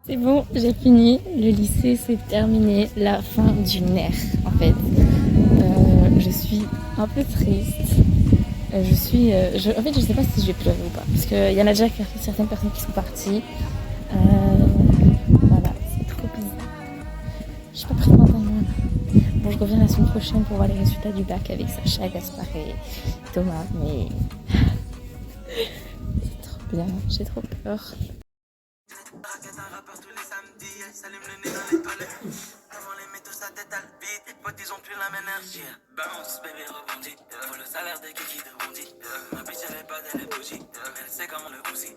C'est bon, j'ai fini. Le lycée, c'est terminé. La fin d'une ère, en fait. Je suis un peu triste. En fait, je sais pas si je vais pleurer ou pas. Parce qu'il y en a déjà certaines personnes qui sont parties. Voilà, c'est trop bizarre. Je suis pas prête mentalement là. Bon, je reviens la semaine prochaine pour voir les résultats du bac avec Sacha, Gaspard et Thomas. Mais c'est trop bien, j'ai trop peur. Ils ont plus la même énergie. Bounce, baby, rebondit. Pour le salaire de Kiki de Bondi. Ma bitch, elle est pas de l'ébougie. Elle sait comment le bousy.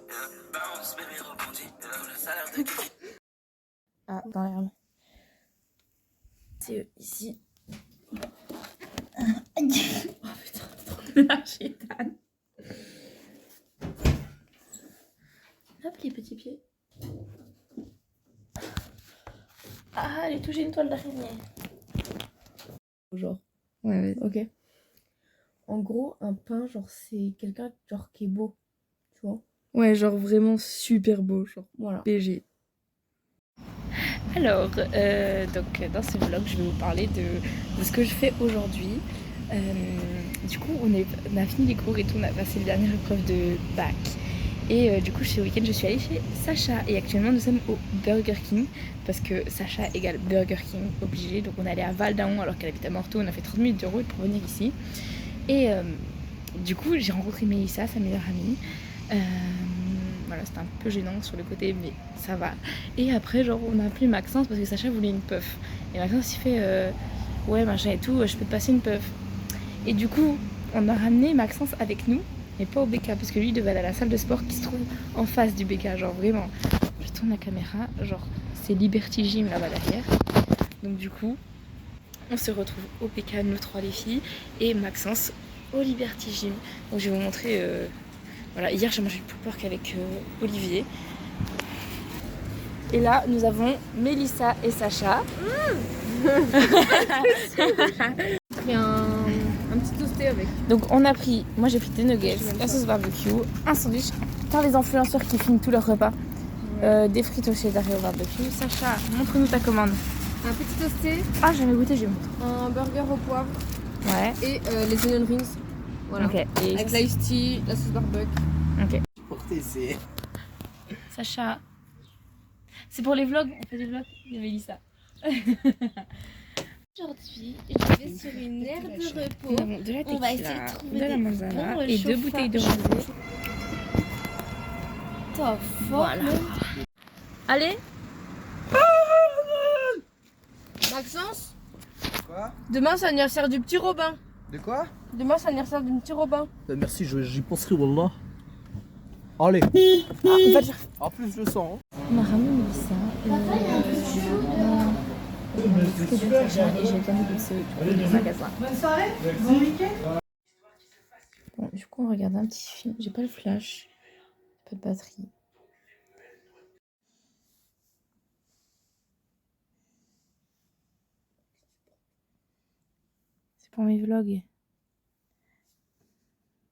Bounce, baby, rebondit. Pour le salaire de Kiki. Ah, dans l'herbe. C'est ici. Oh putain, trop de la chétane. Hop, les petits pieds. Ah, j'ai touché une toile d'araignée. Genre, Ouais, ok. En gros, un pain, genre, c'est quelqu'un genre qui est beau, tu vois. Ouais, genre vraiment super beau, genre Voilà. PG. Alors, donc dans ce vlog, je vais vous parler de ce que je fais aujourd'hui. Du coup, on a fini les cours et tout, on a passé les dernières épreuves de bac. Et du coup, ce week-end, je suis allée chez Sacha. Et actuellement, nous sommes au Burger King. Parce que Sacha égale Burger King obligé. Donc on est allé à Val d'Aon alors qu'elle habite à Morteau. On a fait 30 minutes de route pour venir ici. Et du coup, j'ai rencontré Mélissa, sa meilleure amie. Voilà, c'était un peu gênant sur le côté, mais ça va. Et après, genre, on a appelé Maxence parce que Sacha voulait une puff. Et Maxence, il fait ouais, machin et tout, je peux te passer une puff. Et du coup, on a ramené Maxence avec nous, mais pas au BK, parce que lui, il devait aller à la salle de sport qui se trouve en face du BK, genre vraiment. Je tourne la caméra, genre, c'est Liberty Gym là-bas derrière. Donc, du coup, on se retrouve au BK, nous trois les filles, et Maxence au Liberty Gym. Donc, je vais vous montrer. Voilà, hier j'ai mangé du pulled pork avec Olivier. Et là nous avons Mélissa et Sacha. Pris un petit toasté avec. Donc on a pris, moi j'ai pris des nuggets, la sauce barbecue, un sandwich. Putain, les influenceurs qui filment tous leurs repas. Des frites au cheddar et au barbecue. Sacha, montre-nous ta commande. Un petit toasté, Ah, j'ai jamais goûté, je vais montrer. un burger au poivre Ouais. et les onion rings. Voilà. Ok. Et Avec l'ice tea, la sauce barbecue. ok. Pour t'aider. Sacha. C'est pour les vlogs, on fait des vlogs de Mélissa. Aujourd'hui, je vais sur une aire de repos. De la tequila, on va essayer de trouver de la manzana et 2 bouteilles de rosé. Top, voilà. Allez. Maxence, Quoi? demain c'est l'anniversaire du petit Robin. De quoi? Demain c'est l'anniversaire du petit Robin. Merci, j'y penserai, Wallah. Allez. On va dire. En plus, je le sens. On m'a ramené Mélissa et j'ai bien vu ce magasin. Bonne soirée, bon week-end. Bon, du coup, on regarde un petit film. J'ai pas le flash, pas de batterie. C'est pour mes vlogs.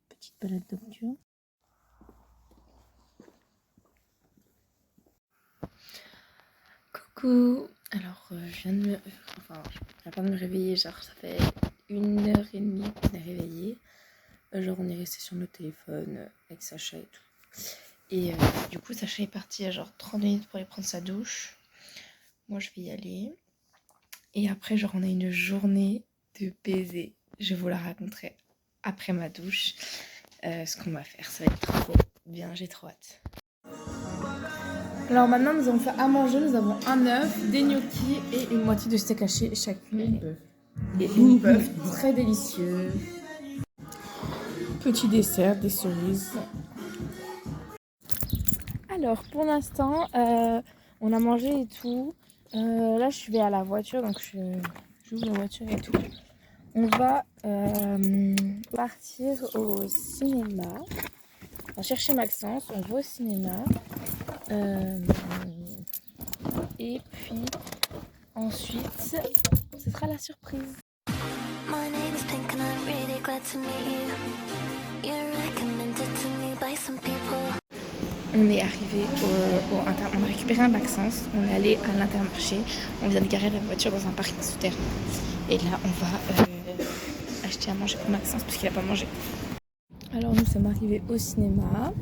Petite balade nocturne. Coucou. Alors, je viens de me... Enfin, je viens pas de me réveiller, genre ça fait 1h30 qu'on est réveillé. Genre on est resté sur nos téléphones avec Sacha et tout. Et du coup, Sacha est parti à genre 30 minutes pour aller prendre sa douche. Moi, je vais y aller. Et après, genre on a une journée de baiser. Je vous la raconterai après ma douche. Ce qu'on va faire, ça va être trop bien, j'ai trop hâte. Alors maintenant, nous avons fait à manger. Nous avons un œuf, des gnocchis et une moitié de steak haché chacune. Et une bœuf très délicieux. Petit dessert, des cerises. Alors pour l'instant, on a mangé et tout. Là, je vais à la voiture, donc j'ouvre la voiture et tout. On va partir au cinéma. On va chercher Maxence, on va au cinéma. Et puis ensuite, ce sera la surprise. My name is Pink and I'm really glad to meet you. You're recommended to me by some people. on est arrivé on a récupéré un Maxence, on est allé à l'Intermarché, on vient de garer la voiture dans un parking souterrain. Et là, on va acheter à manger pour Maxence parce qu'il n'a pas mangé. Alors nous sommes arrivés au cinéma.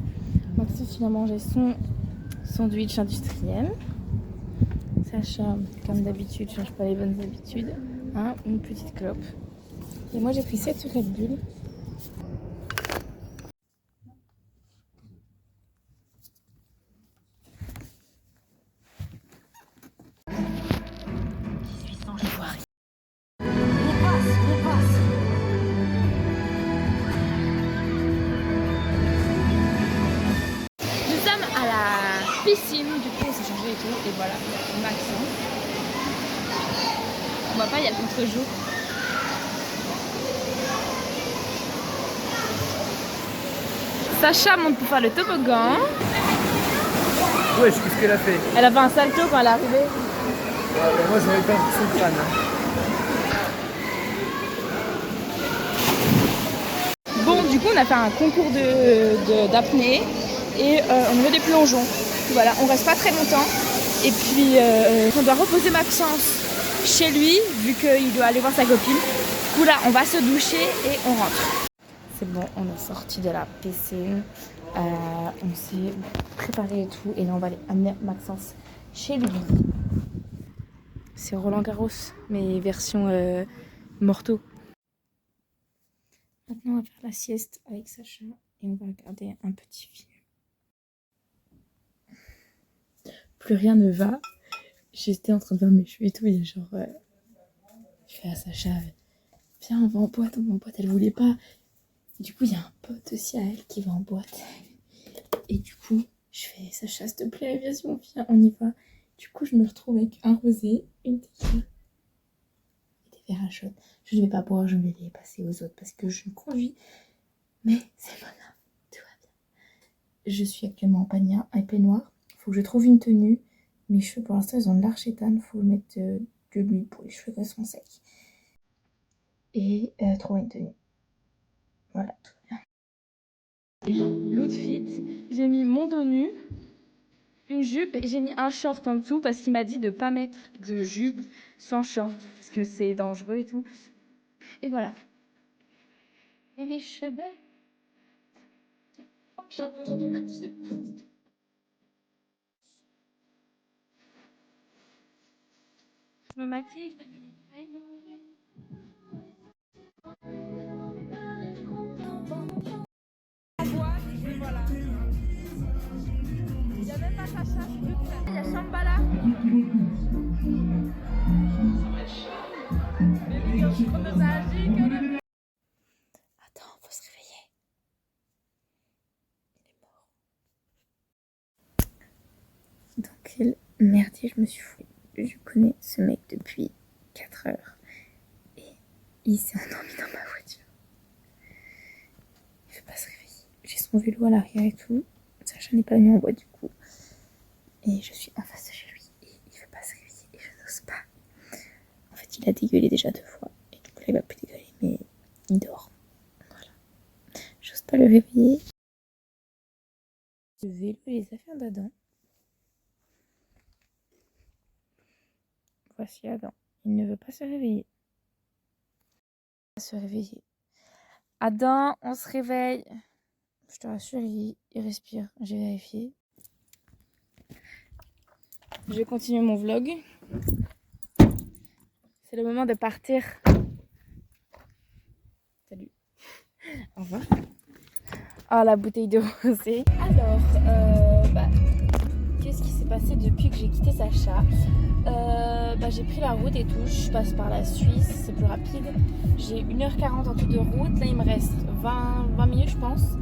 Maxence il a mangé son sandwich industriel. Sacha, comme d'habitude, change pas les bonnes habitudes. Hein, une petite clope. Et moi j'ai pris 7 Red Bull. Piscine, du coup on s'est changé et tout, et voilà, Maxence. On voit pas, il y a le contre-jour. Sacha monte pour faire le toboggan. Wesh, qu'est-ce qu'elle a fait? Elle a fait un salto quand elle est arrivée. Ouais, mais moi j'aurais peur pour son crâne. Bon, du coup on a fait un concours d'apnée et on avait des plongeons. Voilà, on reste pas très longtemps et puis on doit reposer Maxence chez lui vu qu'il doit aller voir sa copine. Du coup là, on va se doucher et on rentre. C'est bon, on est sorti de la piscine, on s'est préparé et tout et là on va aller amener Maxence chez lui. C'est Roland Garros, mais version morteau. Maintenant on va faire la sieste avec Sacha et on va regarder un petit film. Plus rien ne va. J'étais en train de faire mes cheveux et tout. Et genre, je fais à Sacha, viens, on va en boîte, Elle voulait pas. Du coup, il y a un pote aussi à elle qui va en boîte. Et du coup, je fais, Sacha, s'il te plaît, viens, on y va. Du coup, je me retrouve avec un rosé, une tequila et des verres à shot. Je ne vais pas boire, je vais les passer aux autres parce que je conduis. Mais c'est pas grave, tout va bien. Je suis actuellement en peignoir. Faut que je trouve une tenue. Mes cheveux pour l'instant ils ont de l'archétane. Faut mettre de l'huile pour les cheveux qui sont secs. Et trouver une tenue. Voilà, tout bien. L'outfit, j'ai mis mon dos nu, une jupe et j'ai mis un short en dessous parce qu'il m'a dit de pas mettre de jupe sans short parce que c'est dangereux et tout. Et voilà. Et mes cheveux. Je me maquille. Voilà. Il n'y a même pas Sacha, il y a Shambhala. Attends, faut se réveiller. Il est mort. Dans quel merdier je me suis foutue. Je connais ce mec depuis 4 heures et il s'est endormi dans ma voiture. Il veut pas se réveiller. J'ai son vélo à l'arrière et tout. Sacha n'est pas venu en boîte du coup. Et je suis en face de chez lui et il veut pas se réveiller et je n'ose pas. En fait, il a dégueulé déjà 2 fois et du coup là il va plus dégueuler mais il dort. Voilà. J'ose pas le réveiller. Le vélo et les affaires d'Adam. Voici Adam. Il ne veut pas se réveiller. Adam, on se réveille. Je te rassure, il respire. J'ai vérifié. Je vais continuer mon vlog. C'est le moment de partir. Salut. Au revoir. Oh, la bouteille de rosé. Alors, qu'est-ce qui s'est passé depuis que j'ai quitté Sacha? J'ai pris la route et tout, je passe par la Suisse, c'est plus rapide. J'ai 1h40 en tout de route, là il me reste 20 minutes je pense.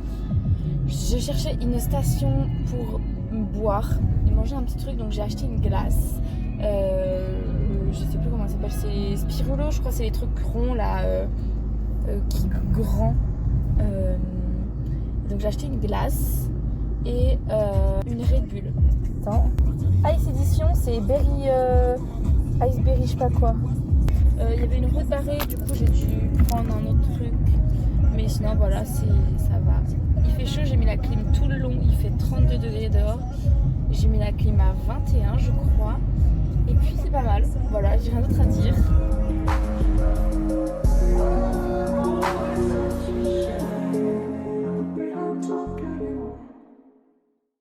Je cherchais une station pour boire et manger un petit truc, donc j'ai acheté une glace. Je sais plus comment ça s'appelle, c'est Spirulo, je crois, c'est les trucs ronds là, qui grands. Donc j'ai acheté une glace et une Red Bull. Attends. Ice Edition, c'est Berry, Iceberry, je sais pas quoi. Il y avait une route barrée, du coup j'ai dû prendre un autre truc. Mais sinon voilà, ça va. Il fait chaud, j'ai mis la clim tout le long, il fait 32 degrés dehors. J'ai mis la clim à 21 je crois. Et puis c'est pas mal, voilà, j'ai rien d'autre à dire.